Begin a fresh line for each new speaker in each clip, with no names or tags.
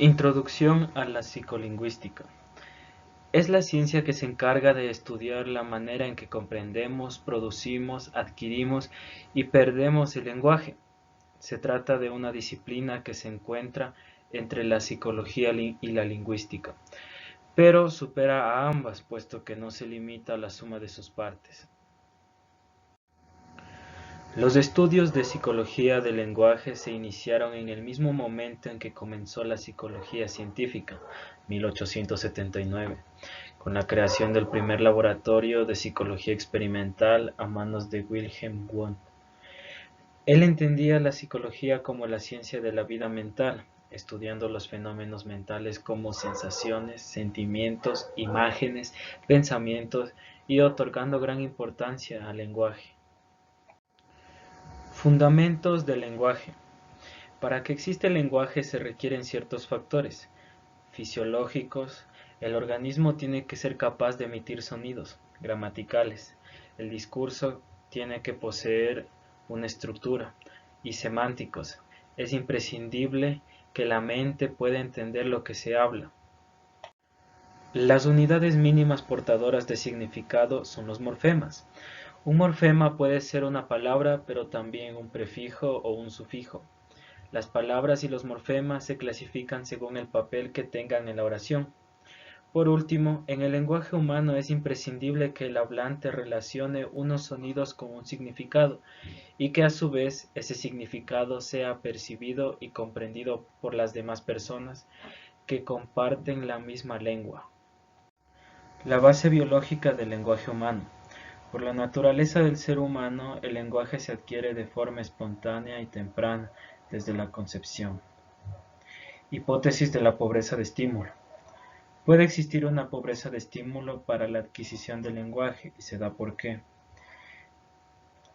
Introducción a la psicolingüística. Es la ciencia que se encarga de estudiar la manera en que comprendemos, producimos, adquirimos y perdemos el lenguaje. Se trata de una disciplina que se encuentra entre la psicología y la lingüística, pero supera a ambas, puesto que no se limita a la suma de sus partes. Los estudios de psicología del lenguaje se iniciaron en el mismo momento en que comenzó la psicología científica, 1879, con la creación del primer laboratorio de psicología experimental a manos de Wilhelm Wundt. Él entendía la psicología como la ciencia de la vida mental, estudiando los fenómenos mentales como sensaciones, sentimientos, imágenes, pensamientos y otorgando gran importancia al lenguaje. Fundamentos del lenguaje. Para que exista el lenguaje se requieren ciertos factores fisiológicos. El organismo tiene que ser capaz de emitir sonidos gramaticales. El discurso tiene que poseer una estructura. Y semánticos. Es imprescindible que la mente pueda entender lo que se habla. Las unidades mínimas portadoras de significado son los morfemas. Un morfema puede ser una palabra, pero también un prefijo o un sufijo. Las palabras y los morfemas se clasifican según el papel que tengan en la oración. Por último, en el lenguaje humano es imprescindible que el hablante relacione unos sonidos con un significado y que a su vez ese significado sea percibido y comprendido por las demás personas que comparten la misma lengua. La base biológica del lenguaje humano. Por la naturaleza del ser humano, el lenguaje se adquiere de forma espontánea y temprana desde la concepción. Hipótesis de la pobreza de estímulo. Puede existir una pobreza de estímulo para la adquisición del lenguaje y se da por qué.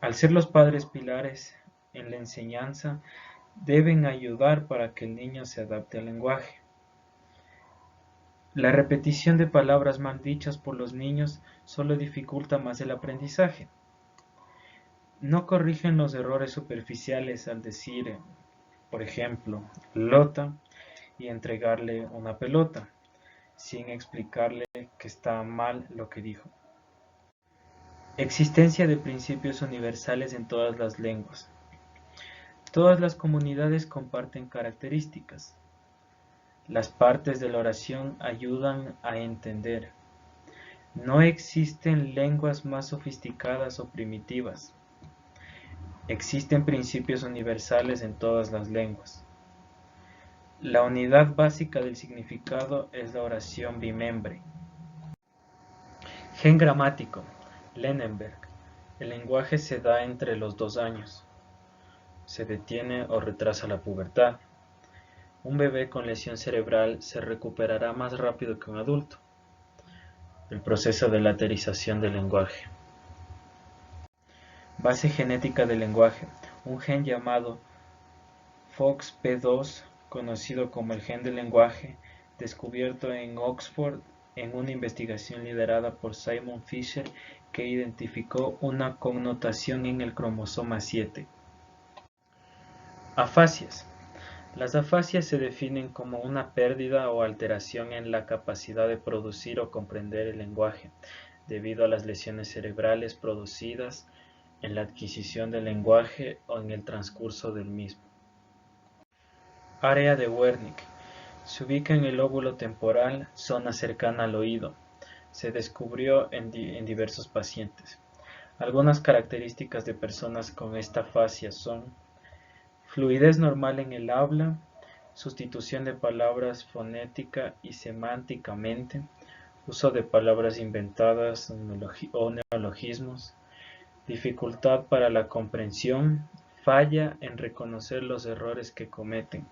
Al ser los padres pilares en la enseñanza, deben ayudar para que el niño se adapte al lenguaje. La repetición de palabras mal dichas por los niños solo dificulta más el aprendizaje. No corrigen los errores superficiales al decir, por ejemplo, lota y entregarle una pelota, sin explicarle que está mal lo que dijo. Existencia de principios universales en todas las lenguas. Todas las comunidades comparten características. Las partes de la oración ayudan a entender. No existen lenguas más sofisticadas o primitivas. Existen principios universales en todas las lenguas. La unidad básica del significado es la oración bimembre. Gen gramático. Lenneberg. El lenguaje se da entre los 2 años. Se detiene o retrasa la pubertad. Un bebé con lesión cerebral se recuperará más rápido que un adulto. El proceso de laterización del lenguaje. Base genética del lenguaje. Un gen llamado FOXP2, conocido como el gen del lenguaje, descubierto en Oxford en una investigación liderada por Simon Fisher que identificó una connotación en el cromosoma 7. Afasias. Las afasias se definen como una pérdida o alteración en la capacidad de producir o comprender el lenguaje, debido a las lesiones cerebrales producidas en la adquisición del lenguaje o en el transcurso del mismo. Área de Wernicke. Se ubica en el lóbulo temporal, zona cercana al oído. Se descubrió en diversos pacientes. Algunas características de personas con esta afasia son fluidez normal en el habla, sustitución de palabras fonética y semánticamente, uso de palabras inventadas o neologismos, dificultad para la comprensión, falla en reconocer los errores que cometen.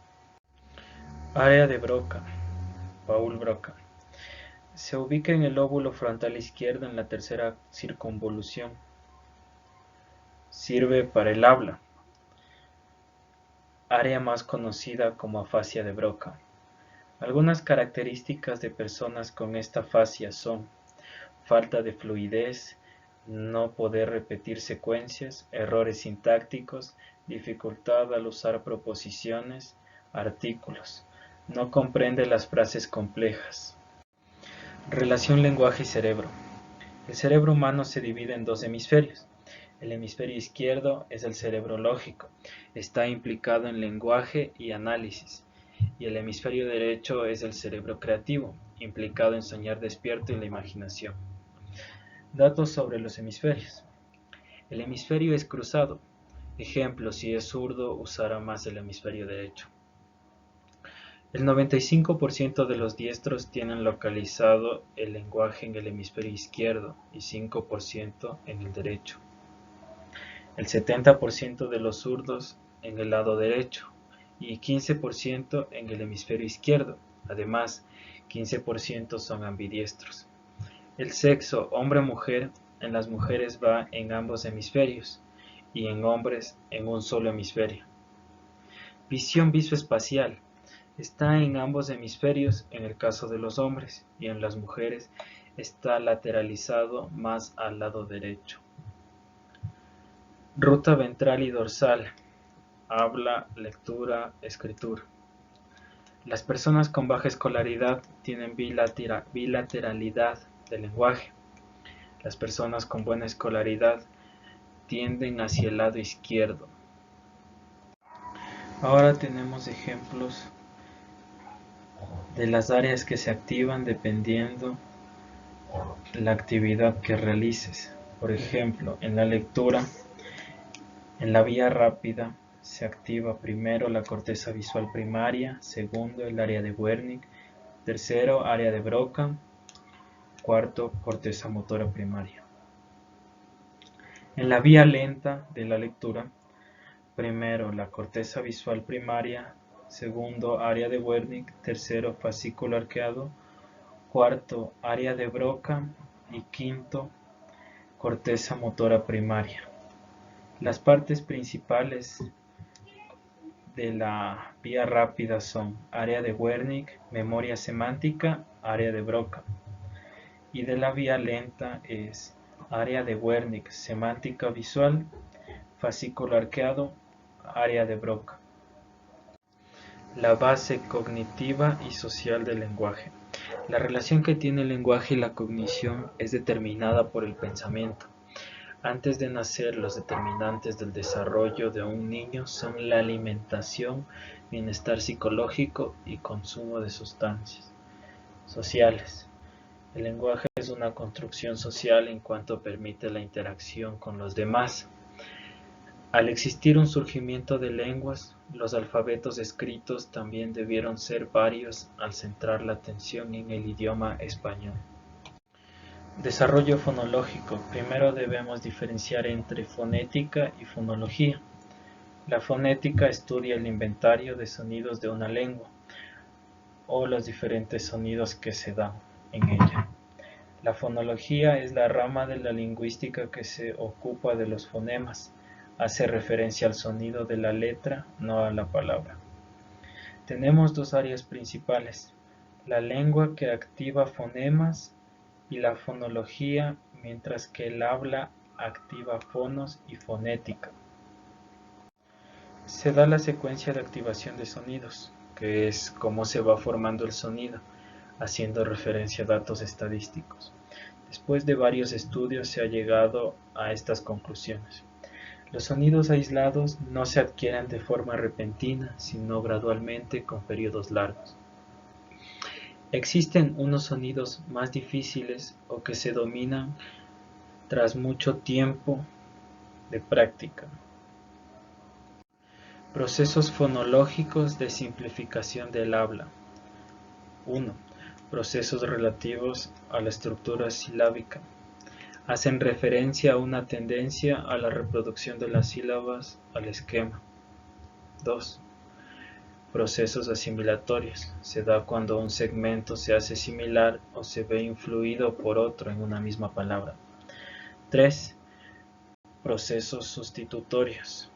Área de Broca, Paul Broca. Se ubica en el lóbulo frontal izquierdo en la tercera circunvolución. Sirve para el habla. Área más conocida como afasia de Broca. Algunas características de personas con esta afasia son falta de fluidez, no poder repetir secuencias, errores sintácticos, dificultad al usar proposiciones, artículos. No comprende las frases complejas. Relación lenguaje y cerebro. El cerebro humano se divide en dos hemisferios. El hemisferio izquierdo es el cerebro lógico, está implicado en lenguaje y análisis, y el hemisferio derecho es el cerebro creativo, implicado en soñar despierto y la imaginación. Datos sobre los hemisferios. El hemisferio es cruzado. Ejemplo, si es zurdo, usará más el hemisferio derecho. El 95% de los diestros tienen localizado el lenguaje en el hemisferio izquierdo y 5% en el derecho. El 70% de los zurdos en el lado derecho y 15% en el hemisferio izquierdo. Además, 15% son ambidiestros. El sexo hombre-mujer en las mujeres va en ambos hemisferios y en hombres en un solo hemisferio. Visión visoespacial. Está en ambos hemisferios en el caso de los hombres y en las mujeres está lateralizado más al lado derecho. Ruta ventral y dorsal. Habla, lectura, escritura. Las personas con baja escolaridad tienen bilateralidad del lenguaje. Las personas con buena escolaridad tienden hacia el lado izquierdo. Ahora tenemos ejemplos de las áreas que se activan dependiendo la actividad que realices. Por ejemplo, en la lectura, en la vía rápida, se activa primero la corteza visual primaria, segundo el área de Wernicke, tercero área de Broca, cuarto corteza motora primaria. En la vía lenta de la lectura, primero la corteza visual primaria, segundo área de Wernicke, tercero fascículo arqueado, cuarto área de Broca y quinto corteza motora primaria. Las partes principales de la vía rápida son área de Wernicke, memoria semántica, área de Broca. Y de la vía lenta es área de Wernicke, semántica visual, fascículo arqueado, área de Broca. La base cognitiva y social del lenguaje. La relación que tiene el lenguaje y la cognición es determinada por el pensamiento. Antes de nacer, los determinantes del desarrollo de un niño son la alimentación, bienestar psicológico y consumo de sustancias sociales. El lenguaje es una construcción social en cuanto permite la interacción con los demás. Al existir un surgimiento de lenguas, los alfabetos escritos también debieron ser varios al centrar la atención en el idioma español. Desarrollo fonológico. Primero debemos diferenciar entre fonética y fonología. La fonética estudia el inventario de sonidos de una lengua o los diferentes sonidos que se dan en ella. La fonología es la rama de la lingüística que se ocupa de los fonemas. Hace referencia al sonido de la letra, no a la palabra. Tenemos dos áreas principales: la lengua que activa fonemas y la fonología, mientras que el habla activa fonos y fonética. Se da la secuencia de activación de sonidos, que es cómo se va formando el sonido, haciendo referencia a datos estadísticos. Después de varios estudios se ha llegado a estas conclusiones. Los sonidos aislados no se adquieren de forma repentina, sino gradualmente con periodos largos. Existen unos sonidos más difíciles o que se dominan tras mucho tiempo de práctica. Procesos fonológicos de simplificación del habla. 1. Procesos relativos a la estructura silábica. Hacen referencia a una tendencia a la reproducción de las sílabas al esquema. 2. Procesos asimilatorios. Se da cuando un segmento se hace similar o se ve influido por otro en una misma palabra. 3. Procesos sustitutorios.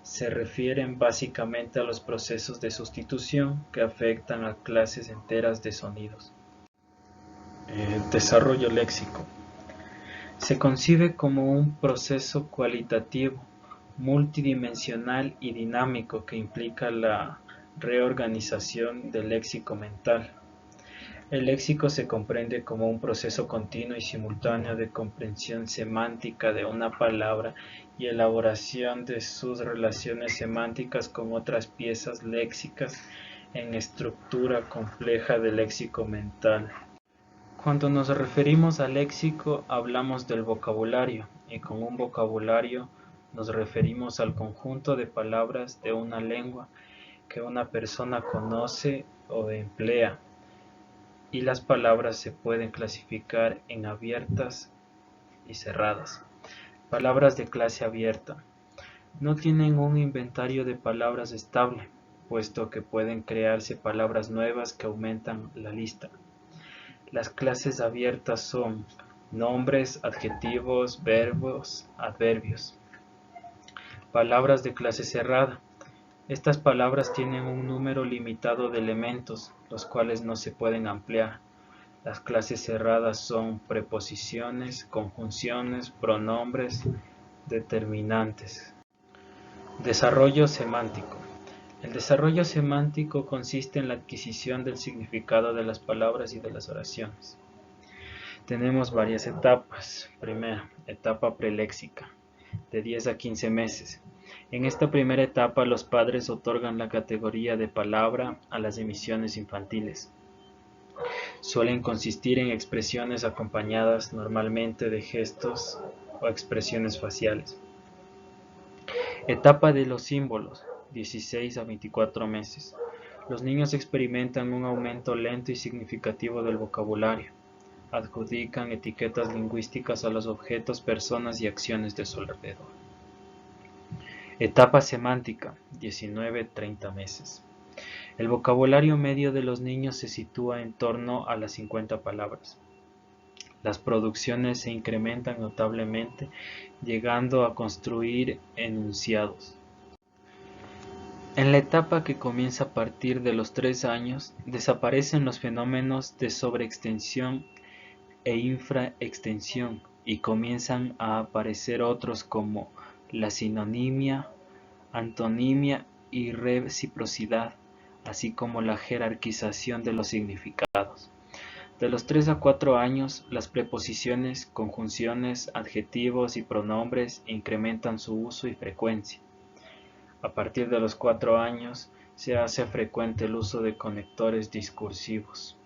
Se refieren básicamente a los procesos de sustitución que afectan a clases enteras de sonidos. Desarrollo léxico. Se concibe como un proceso cualitativo, multidimensional y dinámico que implica la Reorganización del léxico mental. El léxico se comprende como un proceso continuo y simultáneo de comprensión semántica de una palabra y elaboración de sus relaciones semánticas con otras piezas léxicas en estructura compleja del léxico mental. Cuando nos referimos al léxico, hablamos del vocabulario, y con un vocabulario nos referimos al conjunto de palabras de una lengua que una persona conoce o emplea, y las palabras se pueden clasificar en abiertas y cerradas. Palabras de clase abierta no tienen un inventario de palabras estable, puesto que pueden crearse palabras nuevas que aumentan la lista. Las clases abiertas son nombres, adjetivos, verbos, adverbios. Palabras de clase cerrada. Estas palabras tienen un número limitado de elementos, los cuales no se pueden ampliar. Las clases cerradas son preposiciones, conjunciones, pronombres, determinantes. Desarrollo semántico. El desarrollo semántico consiste en la adquisición del significado de las palabras y de las oraciones. Tenemos varias etapas. Primera, etapa preléxica, de 10 a 15 meses. En esta primera etapa los padres otorgan la categoría de palabra a las emisiones infantiles. Suelen consistir en expresiones acompañadas normalmente de gestos o expresiones faciales. Etapa de los símbolos, 16 a 24 meses. Los niños experimentan un aumento lento y significativo del vocabulario. Adjudican etiquetas lingüísticas a los objetos, personas y acciones de su alrededor. Etapa semántica, 19 a 30 meses. El vocabulario medio de los niños se sitúa en torno a las 50 palabras. Las producciones se incrementan notablemente, llegando a construir enunciados. En la etapa que comienza a partir de los 3 años, desaparecen los fenómenos de sobreextensión e infraextensión y comienzan a aparecer otros como la sinonimia, antonimia y reciprocidad, así como la jerarquización de los significados. De los 3 a 4 años, las preposiciones, conjunciones, adjetivos y pronombres incrementan su uso y frecuencia. A partir de los 4 años, se hace frecuente el uso de conectores discursivos.